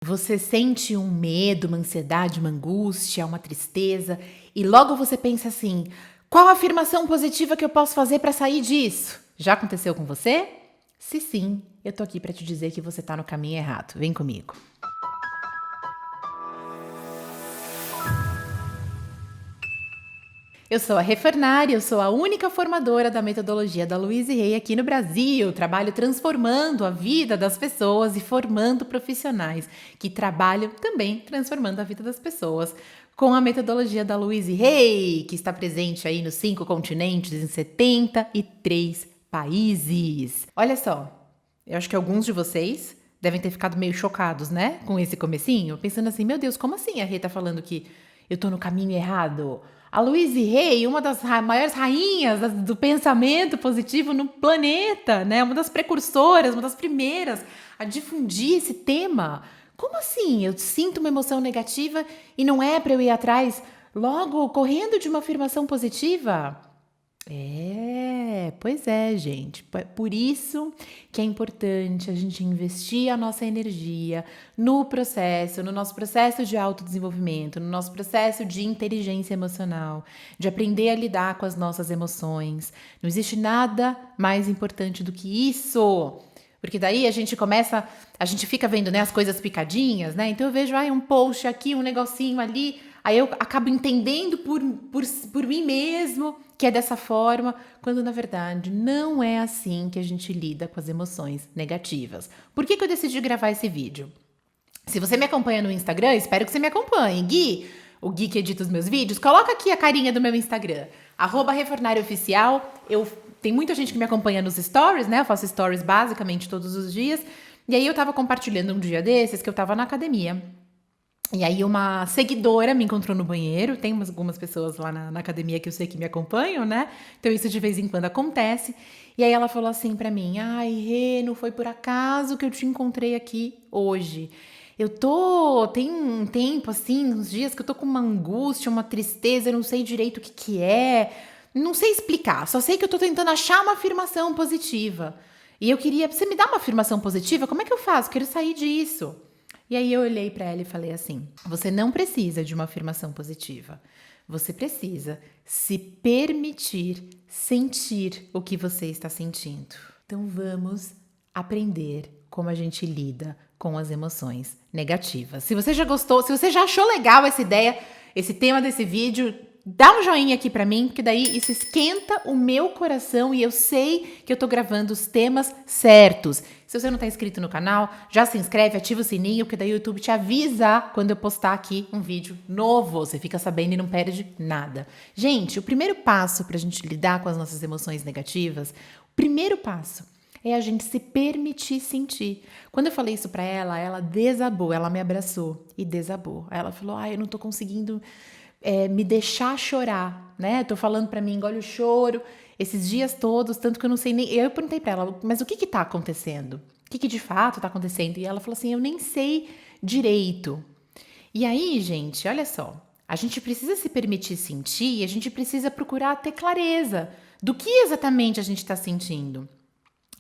Você sente um medo, uma ansiedade, uma angústia, uma tristeza e logo você pensa assim: qual a afirmação positiva que eu posso fazer para sair disso? Já aconteceu com você? Se sim, eu tô aqui para te dizer que você tá no caminho errado. Vem comigo. Eu sou a Rê Fornari, eu sou a única formadora da metodologia da Louise Hay aqui no Brasil. Trabalho transformando a vida das pessoas e formando profissionais que trabalham também transformando a vida das pessoas com a metodologia da Louise Hay, que está presente aí nos 5 continentes, em 73 países. Olha só, eu acho que alguns de vocês devem ter ficado meio chocados, né, com esse comecinho, pensando assim: meu Deus, como assim a Rê tá falando que eu tô no caminho errado? A Louise Hay, uma das maiores rainhas do pensamento positivo no planeta, né? Uma das precursoras, uma das primeiras a difundir esse tema. Como assim? Eu sinto uma emoção negativa e não é para eu ir atrás logo correndo de uma afirmação positiva? Pois é, gente. Por isso que é importante a gente investir a nossa energia no processo, no nosso processo de autodesenvolvimento, no nosso processo de inteligência emocional, de aprender a lidar com as nossas emoções. Não existe nada mais importante do que isso. Porque daí a gente fica vendo, né, as coisas picadinhas, né? Então eu vejo um post aqui, um negocinho ali, aí eu acabo entendendo por mim mesmo que é dessa forma, quando na verdade não é assim que a gente lida com as emoções negativas. Por que eu decidi gravar esse vídeo? Se você me acompanha no Instagram, espero que você me acompanhe. Gui, o Gui que edita os meus vídeos, coloca aqui a carinha do meu Instagram, @ReFornariOficial. Tem muita gente que me acompanha nos stories, né? Eu faço stories basicamente todos os dias. E aí eu tava compartilhando um dia desses que eu tava na academia. E aí uma seguidora me encontrou no banheiro, tem algumas pessoas lá na academia que eu sei que me acompanham, né? Então isso de vez em quando acontece. E aí ela falou assim pra mim: ai, Rê, não foi por acaso que eu te encontrei aqui hoje. Tem um tempo assim, uns dias que eu tô com uma angústia, uma tristeza, eu não sei direito o que que é. Não sei explicar, só sei que eu tô tentando achar uma afirmação positiva. E eu queria, você me dá uma afirmação positiva? Como é que eu faço? Quero sair disso. E aí eu olhei para ela e falei assim: você não precisa de uma afirmação positiva. Você precisa se permitir sentir o que você está sentindo. Então vamos aprender como a gente lida com as emoções negativas. Se você já gostou, se você já achou legal essa ideia, esse tema desse vídeo, dá um joinha aqui pra mim, porque daí isso esquenta o meu coração e eu sei que eu tô gravando os temas certos. Se você não tá inscrito no canal, já se inscreve, ativa o sininho, porque daí o YouTube te avisa quando eu postar aqui um vídeo novo. Você fica sabendo e não perde nada. Gente, o primeiro passo pra gente lidar com as nossas emoções negativas, o primeiro passo é a gente se permitir sentir. Quando eu falei isso pra ela, ela desabou, ela me abraçou e desabou. Aí ela falou: ai, eu não tô conseguindo me deixar chorar, né? Tô falando pra mim, engole o choro, esses dias todos, tanto que eu não sei nem... Eu perguntei pra ela: mas o que que tá acontecendo? O que que de fato tá acontecendo? E ela falou assim: eu nem sei direito. E aí, gente, olha só, a gente precisa se permitir sentir e a gente precisa procurar ter clareza do que exatamente a gente tá sentindo.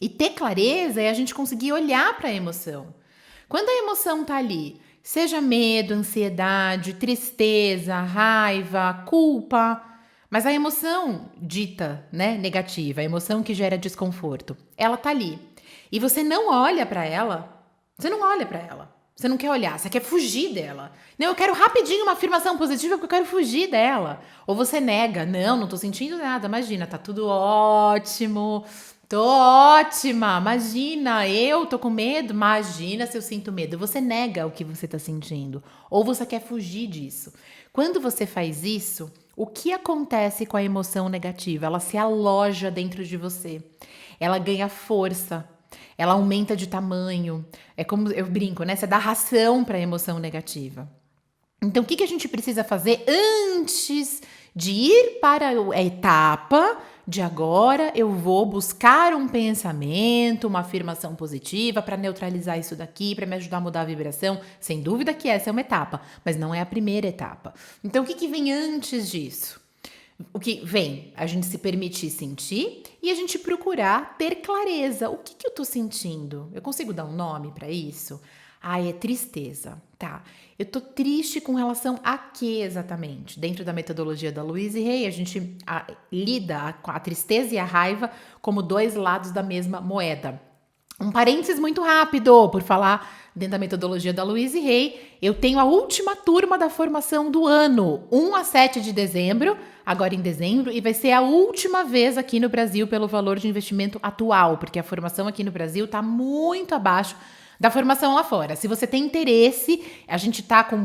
E ter clareza é a gente conseguir olhar para a emoção. Quando a emoção tá ali, seja medo, ansiedade, tristeza, raiva, culpa, mas a emoção dita, né, negativa, a emoção que gera desconforto, ela tá ali. E você não olha para ela, você não olha para ela. Você não quer olhar, você quer fugir dela. Não, eu quero rapidinho uma afirmação positiva porque eu quero fugir dela. Ou você nega: não tô sentindo nada, imagina, tá tudo ótimo. Tô ótima, imagina, eu tô com medo, imagina se eu sinto medo. Você nega o que você tá sentindo, ou você quer fugir disso. Quando você faz isso, o que acontece com a emoção negativa? Ela se aloja dentro de você, ela ganha força, ela aumenta de tamanho. É como eu brinco, né? Você dá ração para a emoção negativa. Então, o que a gente precisa fazer antes de ir para a etapa de agora eu vou buscar um pensamento, uma afirmação positiva para neutralizar isso daqui, para me ajudar a mudar a vibração? Sem dúvida que essa é uma etapa, mas não é a primeira etapa. Então, o que vem antes disso? O que vem? A gente se permitir sentir e a gente procurar ter clareza. O que eu tô sentindo? Eu consigo dar um nome para isso? Ai, é tristeza. Tá. Eu tô triste com relação a quê exatamente? Dentro da metodologia da Louise Hay, a gente lida com a tristeza e a raiva como dois lados da mesma moeda. Um parênteses muito rápido, por falar dentro da metodologia da Louise Hay, eu tenho a última turma da formação do ano, 1 a 7 de dezembro, agora em dezembro, e vai ser a última vez aqui no Brasil pelo valor de investimento atual, porque a formação aqui no Brasil está muito abaixo da formação lá fora. Se você tem interesse, a gente tá com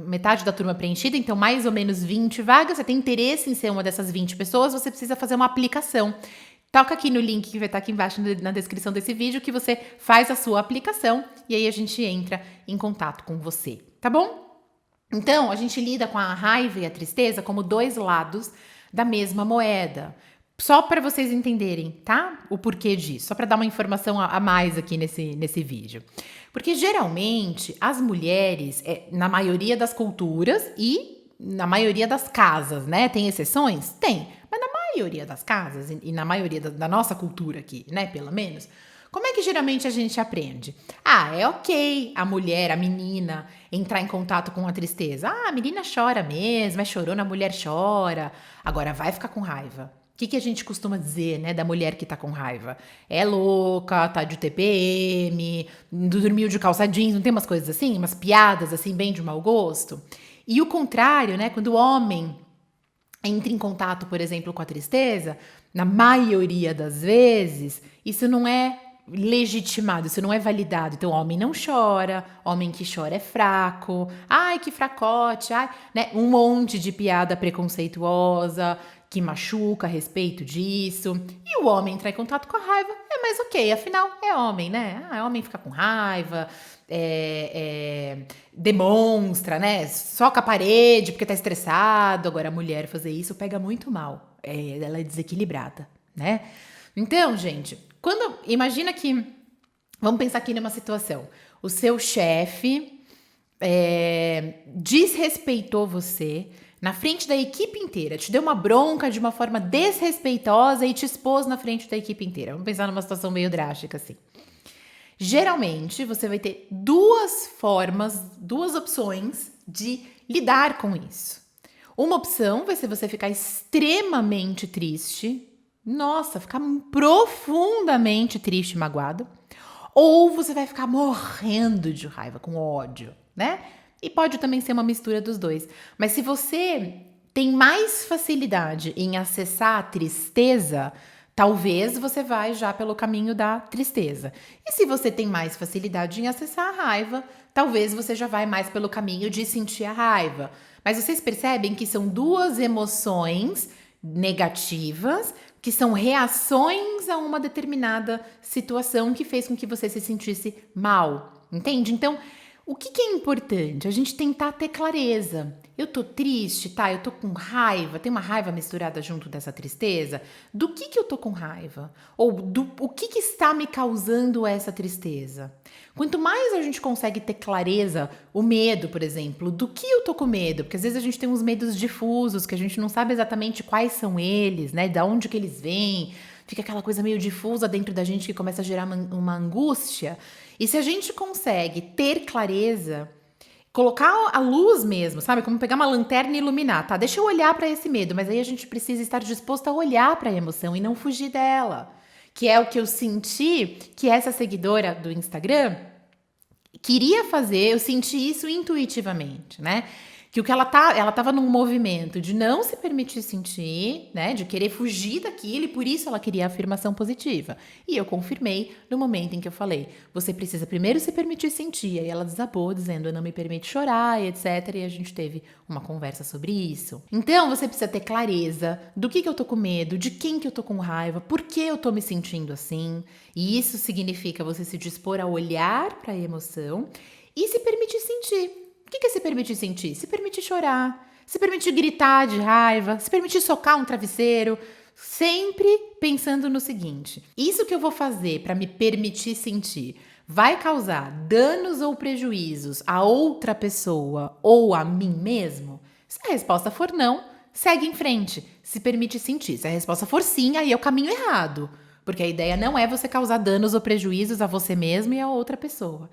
metade da turma preenchida, então mais ou menos 20 vagas. Você tem interesse em ser uma dessas 20 pessoas, você precisa fazer uma aplicação. Toca aqui no link que vai estar aqui embaixo na descrição desse vídeo, que você faz a sua aplicação e aí a gente entra em contato com você, tá bom? Então, a gente lida com a raiva e a tristeza como dois lados da mesma moeda. Só para vocês entenderem, tá? O porquê disso. Só para dar uma informação a mais aqui nesse vídeo. Porque geralmente as mulheres, na maioria das culturas e na maioria das casas, né? Tem exceções? Tem. Mas na maioria das casas e na maioria da nossa cultura aqui, né? Pelo menos. Como é que geralmente a gente aprende? É ok a mulher, a menina, entrar em contato com a tristeza. A menina chora mesmo, é chorona, a mulher chora. Agora vai ficar com raiva. O que a gente costuma dizer, né, da mulher que tá com raiva? É louca, tá de TPM, dormiu de calça jeans, não tem umas coisas assim? Umas piadas assim, bem de mau gosto? E o contrário, né, quando o homem entra em contato, por exemplo, com a tristeza, na maioria das vezes, isso não é legitimado, isso não é validado. Então, homem não chora, homem que chora é fraco, ai, que fracote, ai, né? Um monte de piada preconceituosa que machuca a respeito disso. E o homem entrar em contato com a raiva mas ok, afinal é homem, né? Homem fica com raiva, demonstra, né? Soca a parede porque tá estressado. Agora, a mulher fazer isso pega muito mal. Ela é desequilibrada, né? Então, gente, imagina que... Vamos pensar aqui numa situação. O seu chefe desrespeitou você na frente da equipe inteira, te deu uma bronca de uma forma desrespeitosa e te expôs na frente da equipe inteira. Vamos pensar numa situação meio drástica assim. Geralmente, você vai ter duas opções de lidar com isso. Uma opção vai ser você ficar extremamente triste, ficar profundamente triste e magoado, ou você vai ficar morrendo de raiva, com ódio, né? E pode também ser uma mistura dos dois. Mas se você tem mais facilidade em acessar a tristeza, talvez você vai já pelo caminho da tristeza. E se você tem mais facilidade em acessar a raiva, talvez você já vai mais pelo caminho de sentir a raiva. Mas vocês percebem que são duas emoções negativas que são reações a uma determinada situação que fez com que você se sentisse mal, entende? Então, o que é importante? A gente tentar ter clareza. Eu tô triste, tá? Eu tô com raiva, tem uma raiva misturada junto dessa tristeza? Do que eu tô com raiva? Ou o que está me causando essa tristeza? Quanto mais a gente consegue ter clareza, o medo, por exemplo, do que eu tô com medo? Porque às vezes a gente tem uns medos difusos, que a gente não sabe exatamente quais são eles, né? Da onde que eles vêm. Fica aquela coisa meio difusa dentro da gente que começa a gerar uma angústia. E se a gente consegue ter clareza, colocar a luz mesmo, sabe? Como pegar uma lanterna e iluminar, tá? Deixa eu olhar para esse medo, mas aí a gente precisa estar disposto a olhar para a emoção e não fugir dela. Que é o que eu senti que essa seguidora do Instagram queria fazer, eu senti isso intuitivamente, né? Que ela estava num movimento de não se permitir sentir, né, de querer fugir daquilo e por isso ela queria a afirmação positiva. E eu confirmei no momento em que eu falei, você precisa primeiro se permitir sentir. Aí ela desabou dizendo, eu não me permito chorar e etc. E a gente teve uma conversa sobre isso. Então você precisa ter clareza do que eu tô com medo, de quem que eu tô com raiva, por que eu tô me sentindo assim. E isso significa você se dispor a olhar para a emoção e se permitir sentir. O que é se permitir sentir? Se permitir chorar, se permitir gritar de raiva, se permitir socar um travesseiro, sempre pensando no seguinte: isso que eu vou fazer para me permitir sentir vai causar danos ou prejuízos a outra pessoa ou a mim mesmo? Se a resposta for não, segue em frente, se permite sentir. Se a resposta for sim, aí é o caminho errado, porque a ideia não é você causar danos ou prejuízos a você mesmo e a outra pessoa.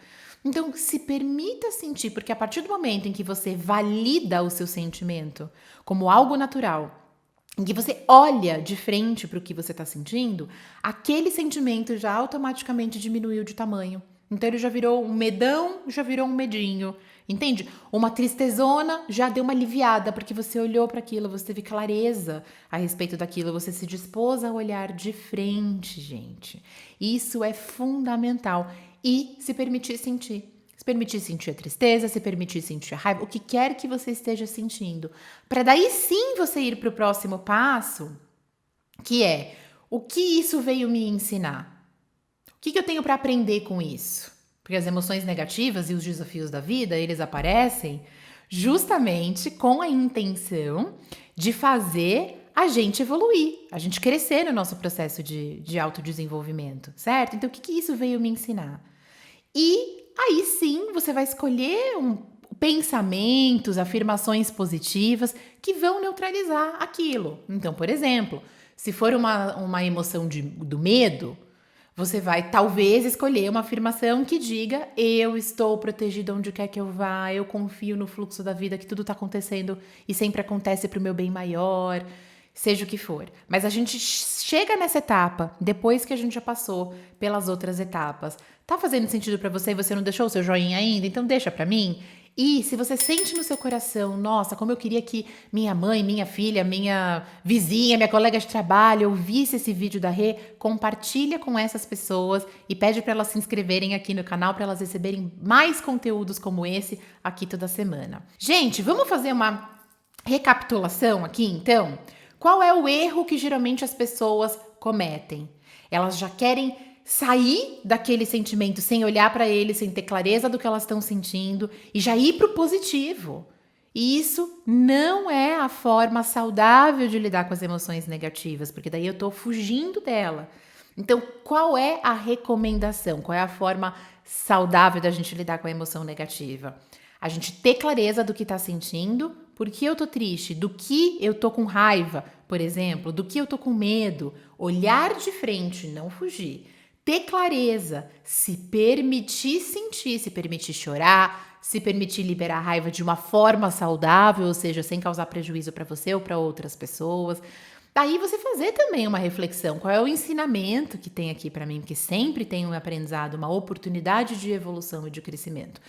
Então, se permita sentir, porque a partir do momento em que você valida o seu sentimento como algo natural, em que você olha de frente para o que você está sentindo, aquele sentimento já automaticamente diminuiu de tamanho. Então ele já virou um medão, já virou um medinho, entende? Uma tristezona já deu uma aliviada, porque você olhou para aquilo, você teve clareza a respeito daquilo, você se dispôs a olhar de frente, gente. Isso é fundamental. E se permitir sentir. Se permitir sentir a tristeza, se permitir sentir a raiva, o que quer que você esteja sentindo. Para daí sim você ir para o próximo passo, que é o que isso veio me ensinar? O que eu tenho para aprender com isso? Porque as emoções negativas e os desafios da vida, eles aparecem justamente com a intenção de fazer a gente evoluir, a gente crescer no nosso processo de autodesenvolvimento, certo? Então, o que isso veio me ensinar? E aí sim, você vai escolher pensamentos, afirmações positivas que vão neutralizar aquilo. Então, por exemplo, se for uma emoção do medo, você vai talvez escolher uma afirmação que diga: eu estou protegido onde quer que eu vá, eu confio no fluxo da vida, que tudo está acontecendo e sempre acontece para o meu bem maior, seja o que for. Mas a gente chega nessa etapa, depois que a gente já passou pelas outras etapas. Tá fazendo sentido para você e você não deixou o seu joinha ainda? Então deixa para mim. E se você sente no seu coração, nossa, como eu queria que minha mãe, minha filha, minha vizinha, minha colega de trabalho ouvisse esse vídeo da Rê, compartilha com essas pessoas e pede para elas se inscreverem aqui no canal para elas receberem mais conteúdos como esse aqui toda semana. Gente, vamos fazer uma recapitulação aqui então? Qual é o erro que geralmente as pessoas cometem? Elas já querem sair daquele sentimento sem olhar para ele, sem ter clareza do que elas estão sentindo e já ir para o positivo. E isso não é a forma saudável de lidar com as emoções negativas, porque daí eu estou fugindo dela. Então, qual é a recomendação? Qual é a forma saudável da gente lidar com a emoção negativa? A gente ter clareza do que está sentindo, por que eu tô triste, do que eu tô com raiva, por exemplo, do que eu tô com medo, olhar de frente, não fugir. Ter clareza, se permitir sentir, se permitir chorar, se permitir liberar a raiva de uma forma saudável, ou seja, sem causar prejuízo para você ou para outras pessoas. Daí você fazer também uma reflexão, qual é o ensinamento que tem aqui para mim, porque sempre tem um aprendizado, uma oportunidade de evolução e de crescimento.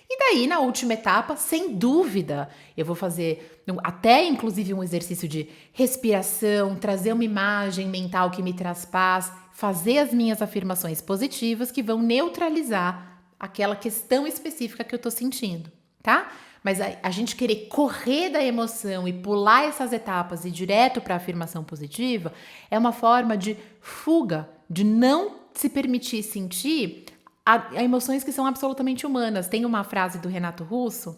E daí, na última etapa, sem dúvida, eu vou fazer até inclusive um exercício de respiração, trazer uma imagem mental que me traz paz, fazer as minhas afirmações positivas que vão neutralizar aquela questão específica que eu tô sentindo, tá? Mas a gente querer correr da emoção e pular essas etapas e ir direto para a afirmação positiva é uma forma de fuga, de não se permitir sentir a emoções que são absolutamente humanas. Tem uma frase do Renato Russo,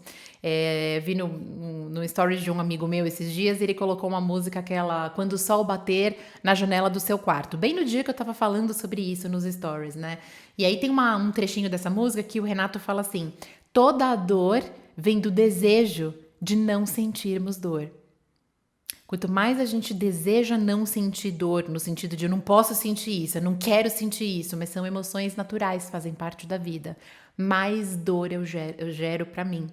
vi no stories de um amigo meu esses dias, ele colocou uma música aquela Quando o Sol Bater na Janela do Seu Quarto, bem no dia que eu tava falando sobre isso nos stories, né? E aí tem um trechinho dessa música que o Renato fala assim: toda a dor vem do desejo de não sentirmos dor. Quanto mais a gente deseja não sentir dor, no sentido de eu não posso sentir isso, eu não quero sentir isso, mas são emoções naturais, fazem parte da vida, mais dor eu gero para mim.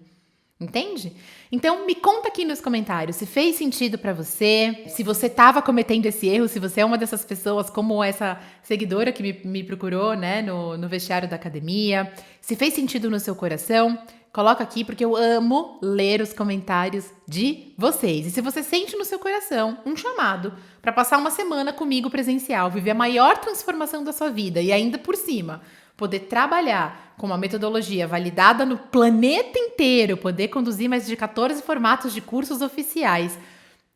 Entende? Então me conta aqui nos comentários se fez sentido para você, se você estava cometendo esse erro, se você é uma dessas pessoas como essa seguidora que me procurou, né, no vestiário da academia, se fez sentido no seu coração. Coloca aqui porque eu amo ler os comentários de vocês. E se você sente no seu coração um chamado para passar uma semana comigo presencial, viver a maior transformação da sua vida e ainda por cima poder trabalhar com uma metodologia validada no planeta inteiro, poder conduzir mais de 14 formatos de cursos oficiais,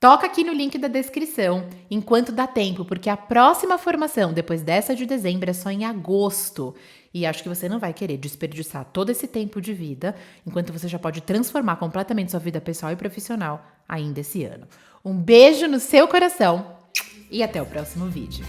toca aqui no link da descrição enquanto dá tempo, porque a próxima formação depois dessa de dezembro é só em agosto. E acho que você não vai querer desperdiçar todo esse tempo de vida, enquanto você já pode transformar completamente sua vida pessoal e profissional ainda esse ano. Um beijo no seu coração e até o próximo vídeo.